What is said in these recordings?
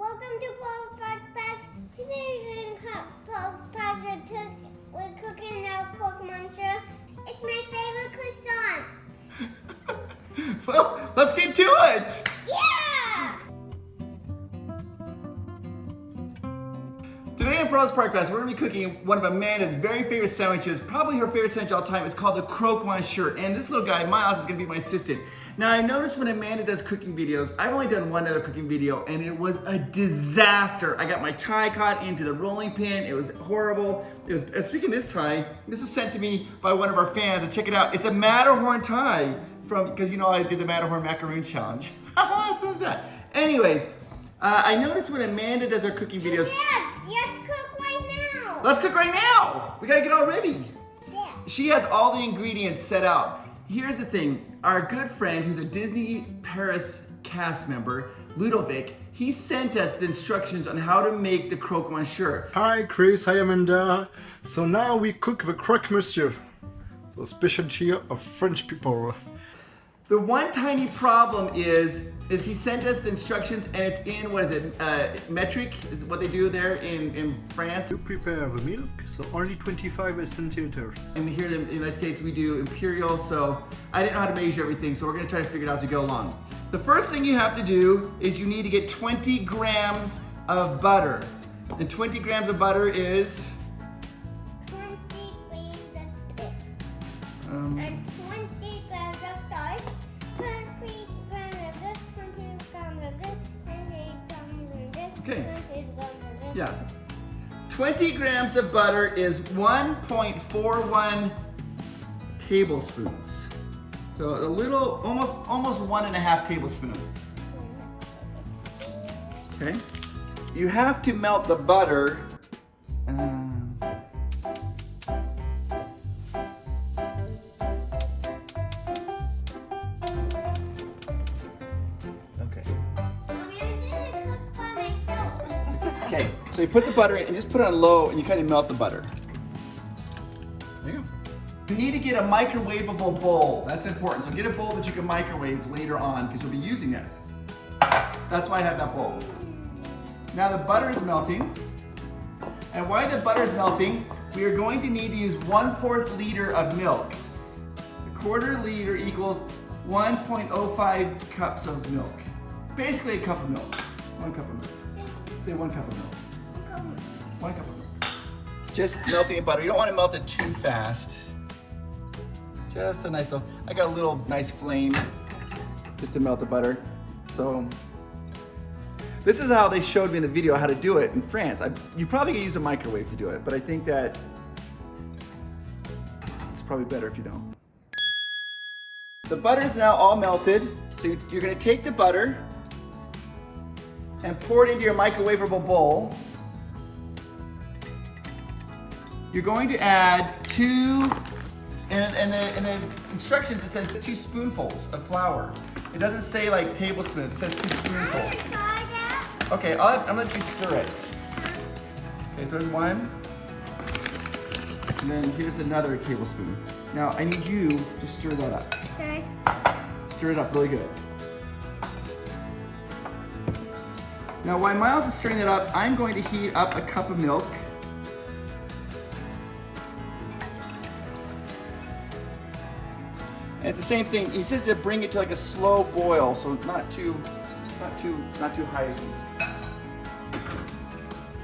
Welcome to Paul's Podcast. Today's in Paul's Podcast, we're cooking our Croque, Monsieur. It's my favorite croissant. Well, let's get to it. Yeah! Today on Paul's Podcast, we're going to be cooking one of Amanda's very favorite sandwiches, probably her favorite sandwich of all time. It's called the Croque Monsieur. And this little guy, Miles, is going to be my assistant. Now, I noticed when Amanda does cooking videos, I've only done one other cooking video, and it was a disaster. I got my tie caught into the rolling pin. It was horrible. Speaking of this tie, this is sent to me by one of our fans. And check it out. It's a Matterhorn tie because you know I did the Matterhorn macaroon challenge. How awesome is that? Anyways, I noticed when Amanda does her cooking videos. Dad, let's cook right now. Let's cook right now. We gotta get all ready. Yeah. She has all the ingredients set out. Here's the thing. Our good friend, who's a Disneyland Paris cast member, Justvig, he sent us the instructions on how to make the Croque Monsieur. Hi Chris, hi Amanda. So now we cook the Croque Monsieur, so specialty of French people. The one tiny problem is he sent us the instructions and it's in, what is it, metric, is what they do there in France. You prepare the milk, so only 25 centiliters. And here in the United States we do imperial, so I didn't know how to measure everything, so we're gonna try to figure it out as we go along. The first thing you have to do is you need to get 20 grams of butter. And 20 grams of butter is 20 grams of butter. And 20 grams of salt. 20 grams of this, 20 grams of this, 20 grams of this, Okay. 20 grams of this. Yeah. 20 grams of butter is 1.41 tablespoons. So a little, almost 1.5 tablespoons. Okay. You have to melt the butter. Okay. Mommy, I'm gonna cook by myself. Okay, so you put the butter in and just put it on low and you kind of melt the butter. There you go. You need to get a microwavable bowl. That's important. So get a bowl that you can microwave later on because you'll be using it. That's why I have that bowl. Now the butter is melting. And while the butter is melting, we are going to need to use 1/4 liter of milk. A quarter liter equals 1.05 cups of milk. Basically a cup of milk. 1 cup of milk. Say 1 cup of milk. 1 cup of milk. Just melting the butter. You don't want to melt it too fast. Just a nice little, I got a little nice flame just to melt the butter. So this is how they showed me in the video how to do it in France. You probably can use a microwave to do it, but I think that it's probably better if you don't. The butter is now all melted. So you're gonna take the butter and pour it into your microwavable bowl. You're going to add in the instructions it says 2 spoonfuls of flour. It doesn't say like tablespoons, it says 2 spoonfuls. Try that. Okay, I'm gonna let you stir it. Okay, so there's 1. And then here's another tablespoon. Now I need you to stir that up. Okay. Stir it up really good. Now while Miles is stirring it up, I'm going to heat up a cup of milk. And it's the same thing. He says to bring it to like a slow boil, so not too high heat.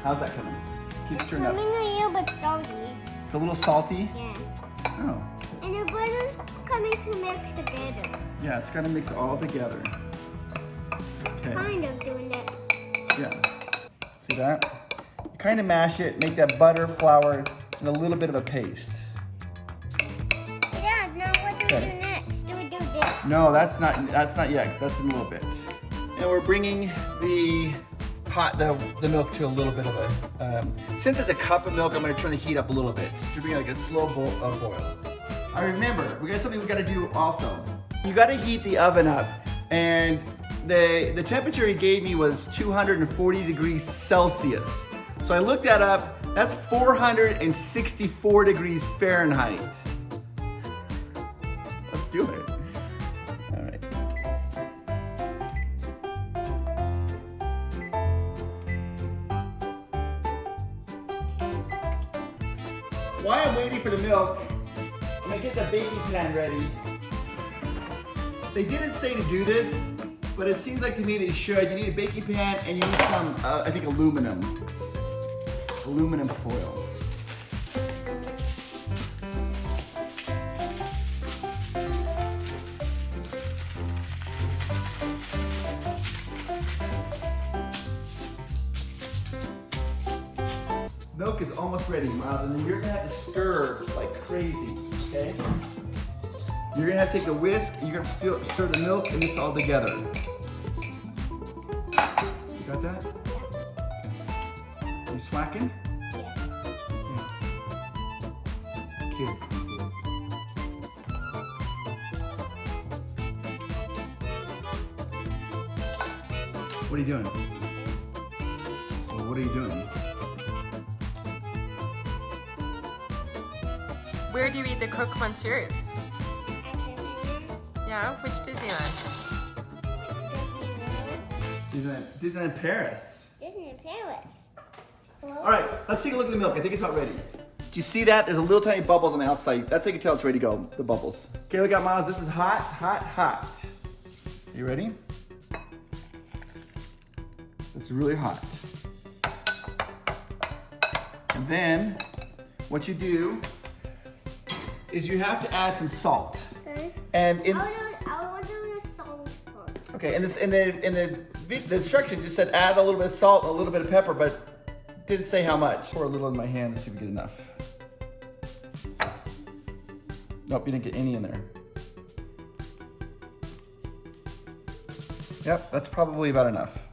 How's that coming? Keep stirring up. Coming a little bit salty. It's a little salty. Yeah. Oh. And the butter's coming to mix together. Yeah, it's got to mix it all together. Okay. Kind of doing that. Yeah. See that? You kind of mash it, make that butter, flour, and a little bit of a paste. Dad, now what do we do next? Do we do this? No, that's not yet. That's in a little bit. And we're bringing the milk to a little bit of a. Since it's a cup of milk, I'm going to turn the heat up a little bit to bring like a slow boil. All right, remember, we got something we got to do also. You got to heat the oven up, and the temperature he gave me was 240 degrees Celsius. So I looked that up. That's 464 degrees Fahrenheit. Let's do it. All right. while I'm waiting for the milk, I'm gonna get the baking pan ready. They didn't say to do this, but it seems like to me that you should. You need a baking pan and you need some, I think aluminum foil. Milk is almost ready, Miles, and then you're gonna have to stir like crazy, okay? You're gonna have to take a whisk, and you're gonna stir the milk and this all together. You got that? You slacking? Yeah. Kids these days. What are you doing? Well, what are you doing? Where do you eat the Croque Monsieurs? Yeah, which Disneyland? Disneyland Paris. Disneyland Paris. Cool. All right, let's take a look at the milk. I think it's about ready. Do you see that? There's a little tiny bubbles on the outside. That's how you can tell it's ready to go, the bubbles. Okay, look out, Miles. This is hot, hot, hot. You ready? This is really hot. And then what you do is you have to add some salt. Okay. And I will do the salt part. okay, and the instructions just said add a little bit of salt, a little bit of pepper, but didn't say how much. Pour a little in my hand to see if we get enough. Nope, you didn't get any in there. Yep, that's probably about enough.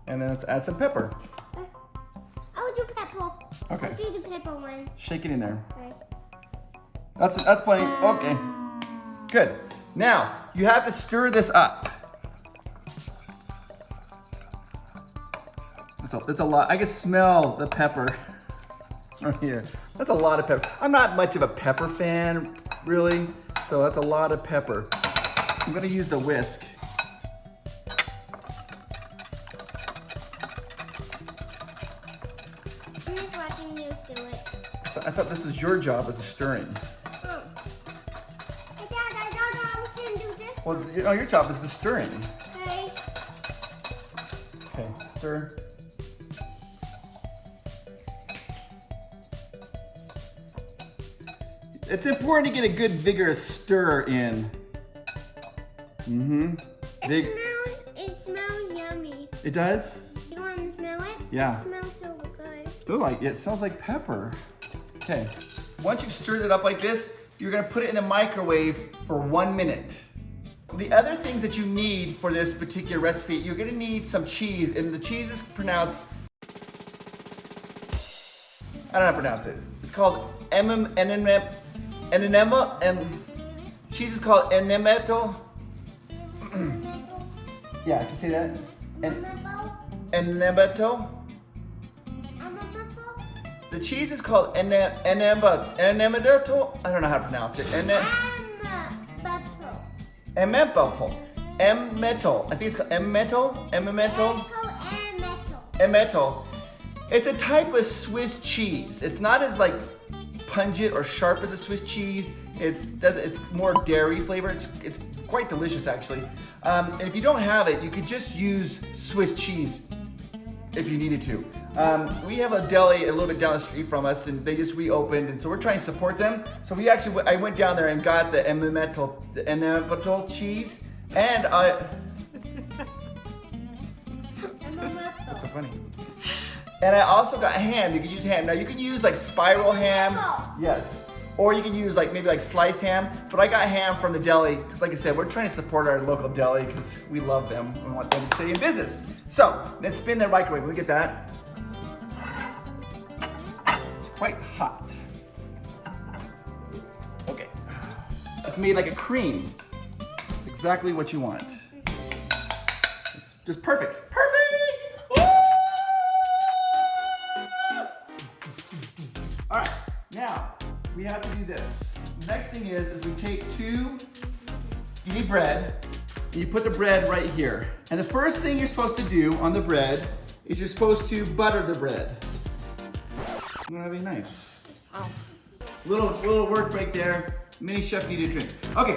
And then let's add some pepper. I will do pepper. Okay. I'll do the pepper one. Shake it in there. Okay. That's plenty. Okay. Good. Now, you have to stir this up. That's a lot. I can smell the pepper from here. That's a lot of pepper. I'm not much of a pepper fan, really, so that's a lot of pepper. I'm gonna use the whisk. I'm just watching you do it. I thought this was your job as a stirring. Dad, I thought I was gonna do this. Well, your job is the stirring. Okay. Okay, stir. It's important to get a good vigorous stir in. Mm-hmm. It smells yummy. It does? You want to smell it? Yeah. It smells so good. Ooh, it smells like pepper. Okay, once you've stirred it up like this, you're gonna put it in the microwave for 1 minute. The other things that you need for this particular recipe, you're gonna need some cheese, and the cheese is pronounced, I don't know how to pronounce it. It's called Enema, and cheese is called Enemeto. Yeah, can you say that? Enemeto. The cheese is called Enemeto. I don't know how to pronounce it. Emeto. I think it's called Emeto. It's a type of Swiss cheese. It's not as like pungent or sharp as a Swiss cheese. It's more dairy flavor. It's quite delicious actually. And if you don't have it, you could just use Swiss cheese if you needed to. We have a deli a little bit down the street from us, and they just reopened, and so we're trying to support them. So I went down there and got the Enemeto cheese, and That's so funny. And I also got ham. You can use ham. Now you can use like spiral ham. Yes. Or you can use maybe sliced ham. But I got ham from the deli because, like I said, we're trying to support our local deli because we love them. We want them to stay in business. So let's spin the microwave. Look at that. It's quite hot. Okay. It's made like a cream. It's exactly what you want. It's just perfect. Perfect! All right, now we have to do this. The next thing is we take you need bread, and you put the bread right here. And the first thing you're supposed to do on the bread is you're supposed to butter the bread. You don't have any knives. Oh. Little work break there. Mini chef needed a drink. Okay,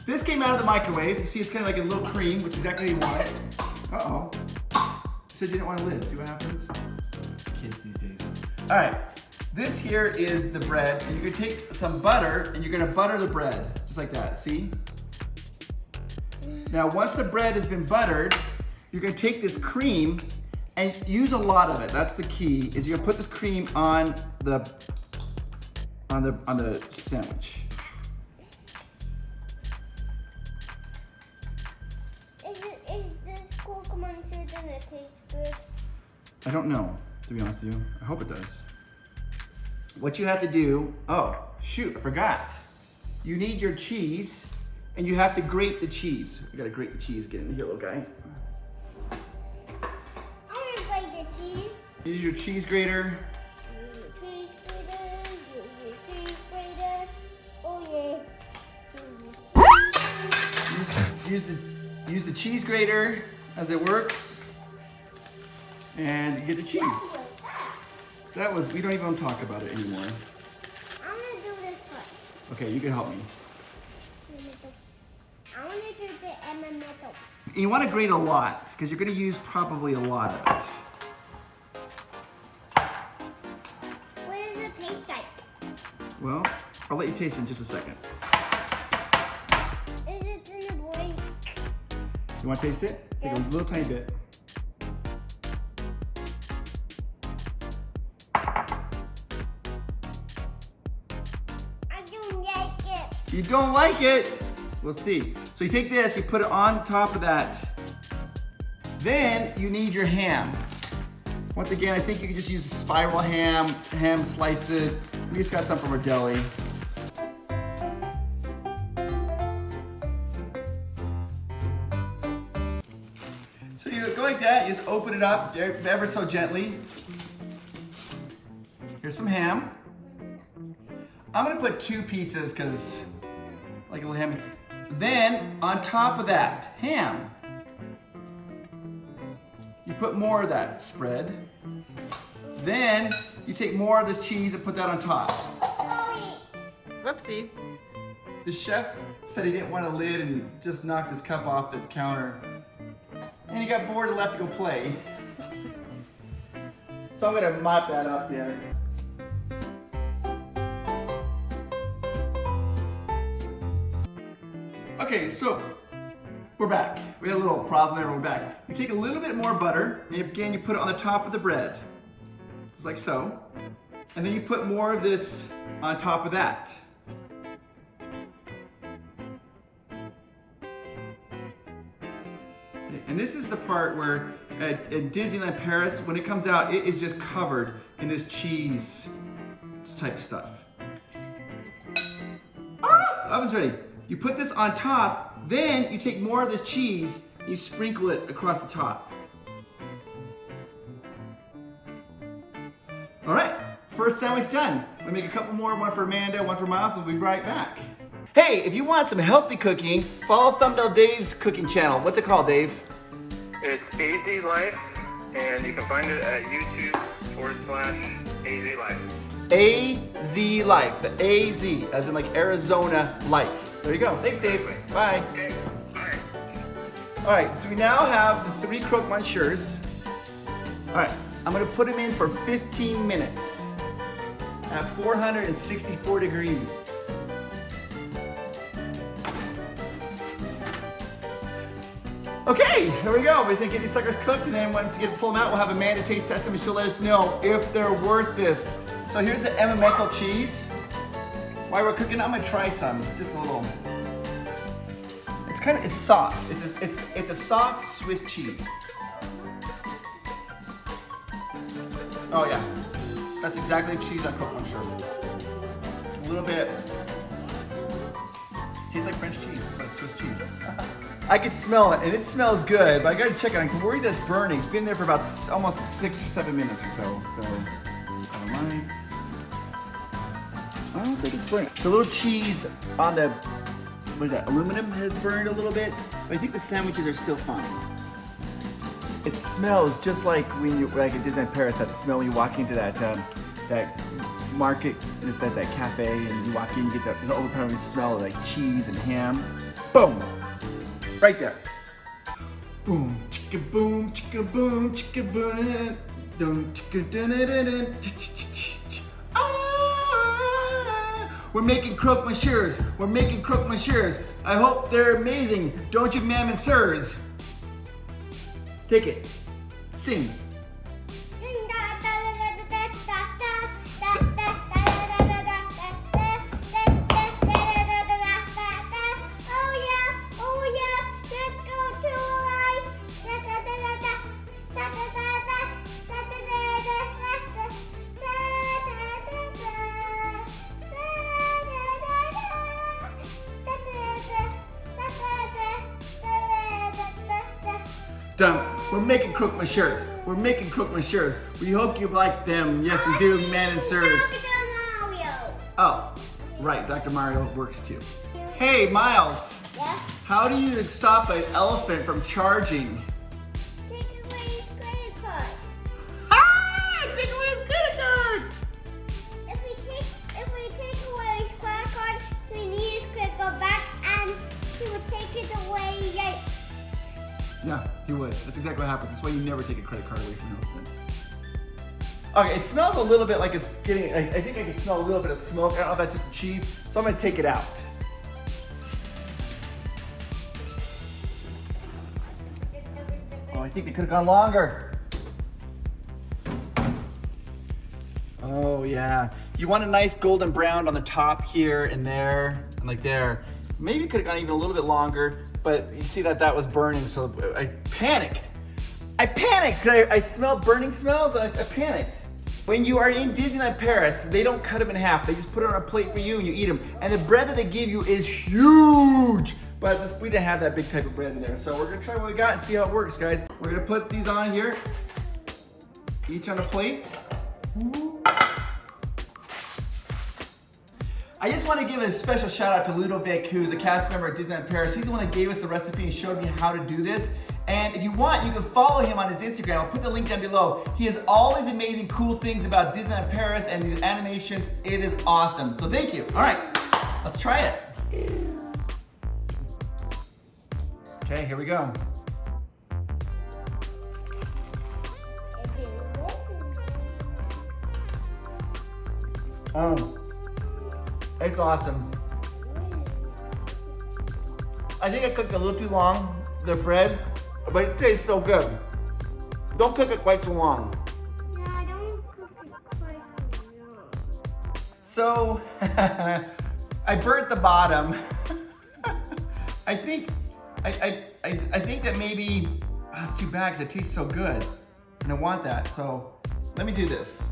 this came out of the microwave. You see it's kind of like a little cream, which is exactly what you want. Uh-oh. Said you didn't want a lid. See what happens? Kids these days. All right, this here is the bread, and you're gonna take some butter, and you're gonna butter the bread, just like that, see? Now, once the bread has been buttered, you're gonna take this cream and use a lot of it. That's the key, is you're gonna put this cream on the sandwich. Is this Croque Monsieur gonna taste good? I don't know, to be honest with you. I hope it does. What you have to do, oh, shoot, I forgot. You need your cheese, and you have to grate the cheese. You gotta grate the cheese. Get in here, little guy. I wanna grate the cheese. Use your cheese grater. Cheese grater. Oh yeah. Use the cheese grater as it works, and you get the cheese. That was, we don't even talk about it anymore. I'm gonna do this first. Okay, you can help me. I wanna do the M&M. You want to grate a lot, because you're going to use probably a lot of it. What does it taste like? Well, I'll let you taste it in just a second. Is it in the boy? You want to taste it? Take a little tiny bit. I don't like it. You don't like it? We'll see. So you take this, you put it on top of that. Then you need your ham. Once again, I think you can just use a spiral ham slices. We just got some from our deli. So you go like that, you just open it up ever so gently. Here's some ham. I'm gonna put 2 pieces because I like a little ham. Then on top of that ham, you put more of that spread. Then you take more of this cheese and put that on top. Whoopsie. The chef said he didn't want a lid and just knocked his cup off the counter. And he got bored and left to go play. So I'm gonna mop that up there. Okay, so we're back. We had a little problem there, we're back. You take a little bit more butter, and again, you put it on the top of the bread. Just like so. And then you put more of this on top of that. And this is the part where at Disneyland Paris, when it comes out, it is just covered in this cheese type of stuff. Ah, oven's ready. You put this on top, then you take more of this cheese and you sprinkle it across the top. All right, first sandwich done. We'll make a couple more, one for Amanda, one for Miles, and we'll be right back. Hey, if you want some healthy cooking, follow Thumbnail Dave's cooking channel. What's it called, Dave? It's AZ Life, and you can find it at YouTube/AZ Life. AZ Life, the AZ, as in like Arizona Life. There you go. Thanks, Dave. Bye. Okay, bye. All right, so we now have the 3 Croque Monsieurs. All right, I'm gonna put them in for 15 minutes at 464 degrees. Okay, here we go. We're just gonna get these suckers cooked, and then once we pull them out, we'll have Amanda taste test them, and she'll let us know if they're worth this. So here's the Emmental cheese. While we're cooking, I'm gonna try some, just a little. It's soft. It's a soft Swiss cheese. Oh yeah, that's exactly the cheese I cooked one, sure. A little bit. Tastes like French cheese, but it's Swiss cheese. I can smell it, and it smells good, but I gotta check on it. I'm worried that it's burning. It's been there for about almost 6 or 7 minutes or so. Lights. I don't think it's burning. The little cheese on the, what is that, aluminum has burned a little bit, but I think the sandwiches are still fine. It smells just like when you, like at Disneyland Paris, that smell when you walk into that market and it's at that cafe and you walk in, you get that overpowering smell of like cheese and ham. Boom! Right there. Boom, chicka boom, chicka boom, chicka boom, dum chicka dun dun dun. We're making croque monsieurs. We're making croque monsieurs. I hope they're amazing. Don't you, ma'am and sirs? Take it. Sing. We're making croque monsieurs. We're making croque monsieurs. We hope you like them. Yes, we do, man and sirs. Oh, right. Dr. Mario works too. Hey, Miles. Yeah? How do you stop an elephant from charging? Take away his credit card. Ah! Take away his credit card. If we take away his credit card, we need his credit card back, and he would take it away. Yikes. Yeah, he would. That's exactly what happens. That's why you never take a credit card away from an elephant. Okay, it smells a little bit like it's getting, I think I can smell a little bit of smoke. I don't know if that's just the cheese, so I'm gonna take it out. Oh, I think they could have gone longer. Oh yeah. You want a nice golden brown on the top here and there, and like there. Maybe it could have gone even a little bit longer. But you see that was burning, so I panicked. I smelled burning smells and I panicked. When you are in Disneyland Paris, they don't cut them in half. They just put it on a plate for you and you eat them. And the bread that they give you is huge. But we didn't have that big type of bread in there. So we're gonna try what we got and see how it works, guys. We're gonna put these on here, each on a plate. Ooh. I just want to give a special shout out to Justvig, who's a cast member at Disneyland Paris. He's the one that gave us the recipe and showed me how to do this. And if you want, you can follow him on his Instagram. I'll put the link down below. He has all these amazing cool things about Disneyland Paris and these animations. It is awesome. So thank you. All right, let's try it. Okay, here we go. It's awesome. I think I cooked a little too long, the bread, but it tastes so good. Don't cook it quite so long. No, I don't cook it quite so long. So, I burnt the bottom. I think that maybe, it's too bad because it tastes so good. And I want that, so let me do this.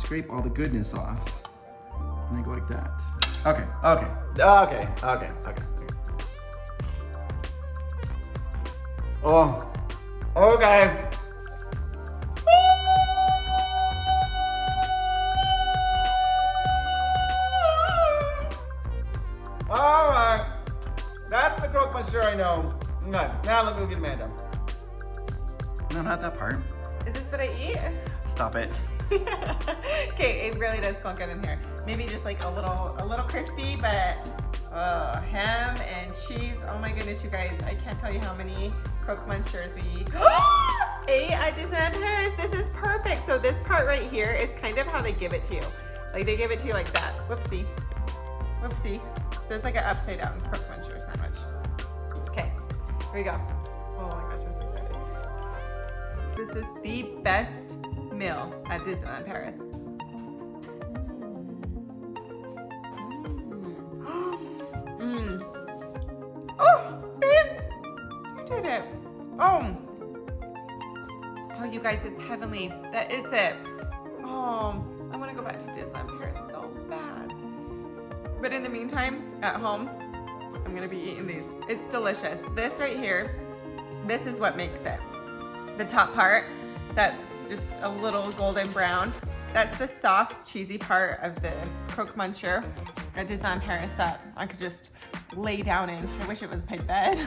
Scrape all the goodness off. And I go like that. Okay. Oh, okay. All right. That's the croque monsieur I know. Okay, now let me go get Amanda. No, not that part. Is this what I eat? Stop it. Okay, it really does smell good in here. Maybe just like a little crispy, but ham and cheese. Oh my goodness, you guys! I can't tell you how many croque monsieurs we ate at Disneyland Paris. This is perfect. So this part right here is kind of how they give it to you. Like they give it to you like that. Whoopsie, whoopsie. So it's like an upside down croque monsieur sandwich. Okay, here we go. Oh my gosh, I'm so excited. This is the best meal at Disneyland Paris. Oh, babe, you did it. Oh, you guys, it's heavenly. It's it. Oh, I want to go back to Disneyland Paris so bad. But in the meantime, at home, I'm gonna be eating these. It's delicious. This right here, this is what makes it. The top part, that's just a little golden brown. That's the soft, cheesy part of the croque monsieur at Disneyland Paris that I could just lay down in. I wish it was my bed.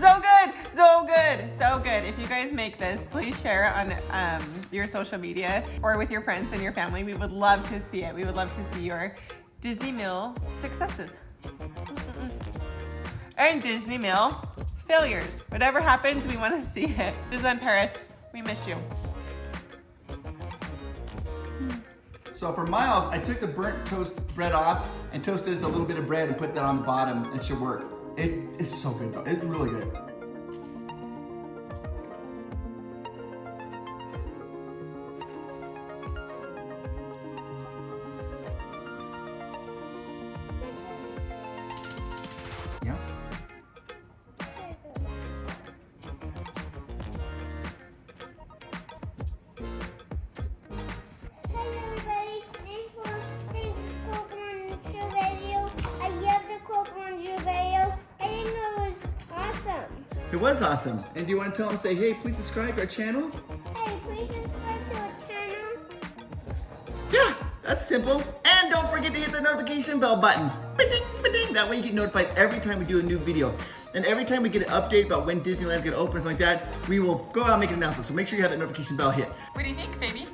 So good, so good. so good. If you guys make this, please share it on your social media or with your friends and your family. We would love to see it. We would love to see your Disney meal successes. And Disney meal failures. Whatever happens, we want to see it. Disneyland Paris, we miss you. So for Miles, I took the burnt toast bread off and toasted us a little bit of bread and put that on the bottom. It should work. It is so good though. It's really good. Yeah. Hello everybody, thanks for seeing the Croque Monsieur video. I love the Croque Monsieur video. I think it was awesome. It was awesome. And do you want to tell them, say, hey, please subscribe to our channel? Hey, please subscribe to our channel. Yeah, that's simple. And don't forget to hit the notification bell button. Ba-ding, ba-ding. That way you get notified every time we do a new video. And every time we get an update about when Disneyland's gonna open or something like that, we will go out and make an announcement. So make sure you have that notification bell hit. What do you think, baby?